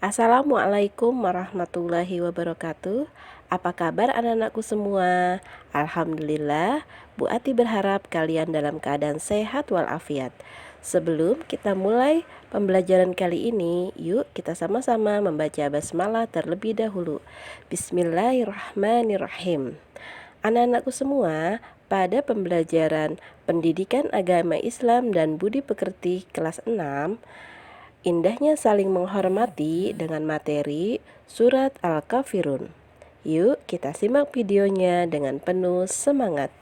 Assalamualaikum warahmatullahi wabarakatuh. Apa kabar anak-anakku semua? Alhamdulillah, Bu Ati berharap kalian dalam keadaan sehat walafiat. Sebelum kita mulai pembelajaran kali ini, yuk kita sama-sama membaca basmalah terlebih dahulu. Bismillahirrahmanirrahim. Anak-anakku semua, pada pembelajaran Pendidikan Agama Islam dan Budi Pekerti kelas 6, indahnya saling menghormati dengan materi Surat Al-Kafirun. Yuk kita simak videonya dengan penuh semangat.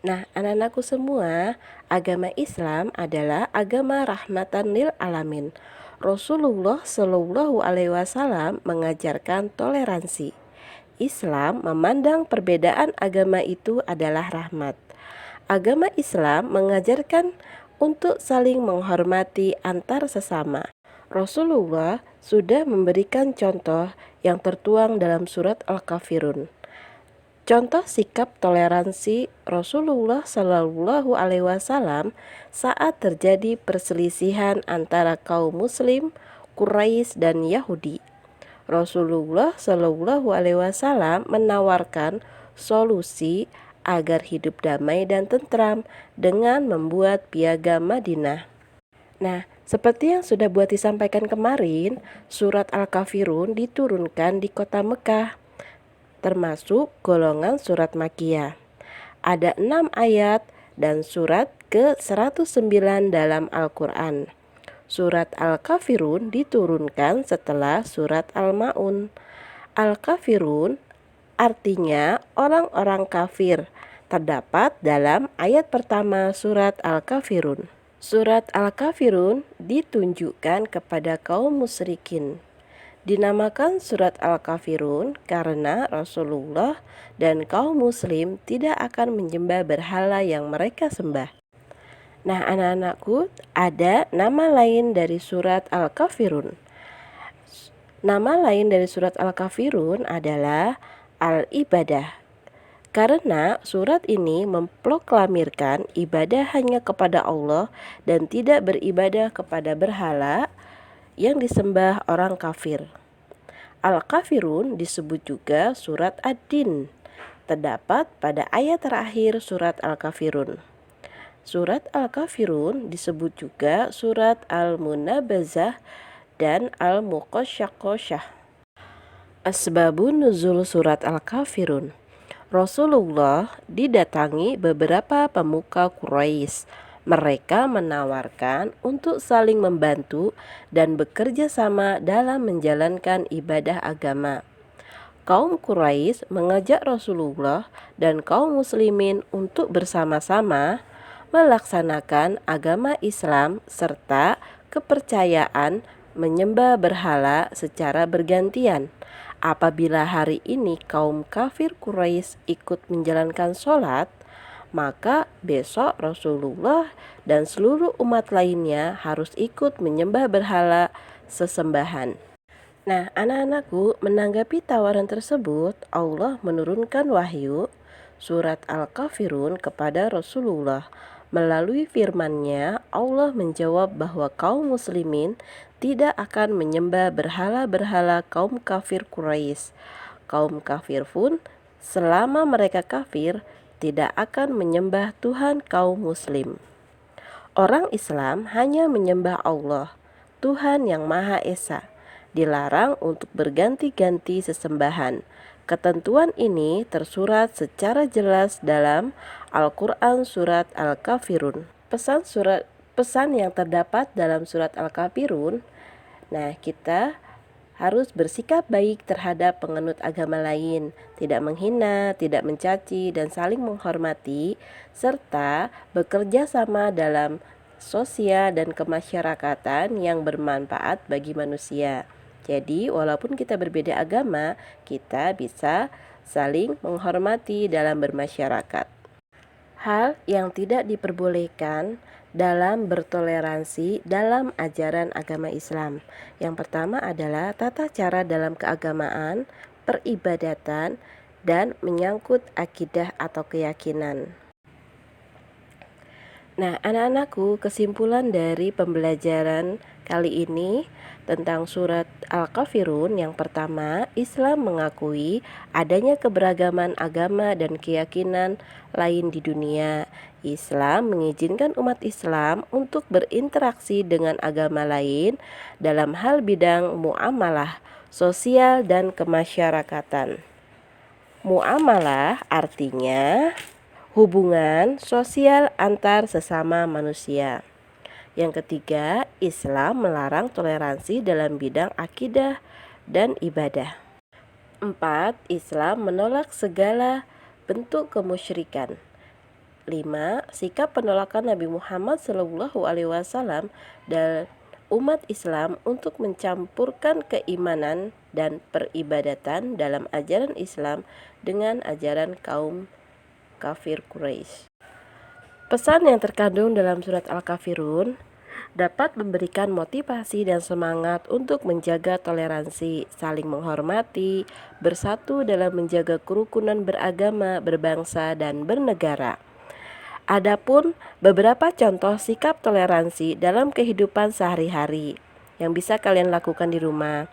Nah, anak-anakku semua, agama Islam adalah agama rahmatan lil alamin. Rasulullah Shallallahu Alaihi Wasallam mengajarkan toleransi. Islam memandang perbedaan agama itu adalah rahmat. Agama Islam mengajarkan untuk saling menghormati antar sesama. Rasulullah sudah memberikan contoh yang tertuang dalam surat Al-Kafirun. Contoh sikap toleransi Rasulullah Shallallahu Alaihi Wasallam saat terjadi perselisihan antara kaum Muslim, Quraisy dan Yahudi. Rasulullah Shallallahu Alaihi Wasallam menawarkan solusi agar hidup damai dan tentram dengan membuat piagam Madinah. Nah, seperti yang sudah buat disampaikan kemarin, surat Al-Kafirun diturunkan di kota Mekah, termasuk golongan surat Makkiyah. Ada 6 ayat dan surat ke-109 dalam Al-Quran. Surat Al-Kafirun diturunkan setelah surat Al-Ma'un. Al-Kafirun artinya orang-orang kafir, terdapat dalam ayat pertama surat Al-Kafirun. Surat Al-Kafirun ditunjukkan kepada kaum musyrikin. Dinamakan surat Al-Kafirun karena Rasulullah dan kaum muslim tidak akan menyembah berhala yang mereka sembah. Nah, anak-anakku, ada nama lain dari surat Al-Kafirun. Nama lain dari surat Al-Kafirun adalah Al-Ibadah. Karena surat ini memproklamirkan ibadah hanya kepada Allah dan tidak beribadah kepada berhala yang disembah orang kafir. Al-Kafirun disebut juga surat Ad-Din, terdapat pada ayat terakhir surat Al-Kafirun. Surat Al-Kafirun disebut juga surat Al-Munabazah dan Al-Muqasyaqasyah. Asbabun nuzul surat Al-Kafirun. Rasulullah didatangi beberapa pemuka Quraisy. Mereka menawarkan untuk saling membantu dan bekerja sama dalam menjalankan ibadah agama. Kaum Quraisy mengajak Rasulullah dan kaum muslimin untuk bersama-sama melaksanakan agama Islam serta kepercayaan menyembah berhala secara bergantian. Apabila hari ini kaum kafir Quraisy ikut menjalankan sholat, maka besok Rasulullah dan seluruh umat lainnya harus ikut menyembah berhala sesembahan. Nah, anak-anakku, menanggapi tawaran tersebut, Allah menurunkan wahyu surat Al-Kafirun kepada Rasulullah. Melalui firman-Nya, Allah menjawab bahwa kaum muslimin tidak akan menyembah berhala-berhala kaum kafir Quraisy. Kaum kafir pun selama mereka kafir tidak akan menyembah Tuhan kaum muslim. Orang Islam hanya menyembah Allah, Tuhan yang Maha Esa. Dilarang untuk berganti-ganti sesembahan. Ketentuan ini tersurat secara jelas dalam Al-Quran surat Al-Kafirun. Pesan yang terdapat dalam surat Al-Kafirun, nah, kita harus bersikap baik terhadap penganut agama lain, tidak menghina, tidak mencaci, dan saling menghormati, serta bekerja sama dalam sosial dan kemasyarakatan yang bermanfaat bagi manusia. Jadi, walaupun kita berbeda agama, kita bisa saling menghormati dalam bermasyarakat. Hal yang tidak diperbolehkan dalam bertoleransi dalam ajaran agama Islam. Yang pertama adalah tata cara dalam keagamaan, peribadatan, dan menyangkut akidah atau keyakinan. Nah, anak-anakku, kesimpulan dari pembelajaran Kali ini tentang surat Al-Kafirun. Yang pertama, Islam mengakui adanya keberagaman agama dan keyakinan lain di dunia. Islam mengizinkan umat Islam untuk berinteraksi dengan agama lain dalam hal bidang muamalah, sosial, dan kemasyarakatan. Muamalah artinya hubungan sosial antar sesama manusia. Yang ketiga, Islam melarang toleransi dalam bidang akidah dan ibadah. 4. Islam menolak segala bentuk kemusyrikan. 5. Sikap penolakan Nabi Muhammad SAW dan umat Islam untuk mencampurkan keimanan dan peribadatan dalam ajaran Islam dengan ajaran kaum kafir Quraisy. Pesan yang terkandung dalam surat Al-Kafirun dapat memberikan motivasi dan semangat untuk menjaga toleransi, saling menghormati, bersatu dalam menjaga kerukunan beragama, berbangsa, dan bernegara. Adapun beberapa contoh sikap toleransi dalam kehidupan sehari-hari yang bisa kalian lakukan di rumah.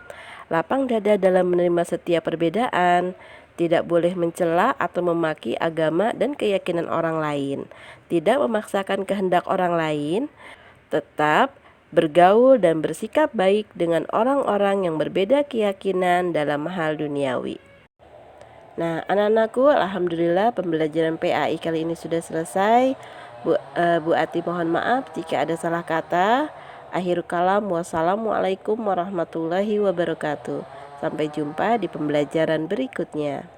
Lapang dada dalam menerima setiap perbedaan, tidak boleh mencela atau memaki agama dan keyakinan orang lain, tidak memaksakan kehendak orang lain, tetap bergaul dan bersikap baik dengan orang-orang yang berbeda keyakinan dalam hal duniawi. Nah, anak-anakku, alhamdulillah pembelajaran PAI kali ini sudah selesai. Bu Ati mohon maaf jika ada salah kata. Akhirul kalam, wassalamualaikum warahmatullahi wabarakatuh. Sampai jumpa di pembelajaran berikutnya.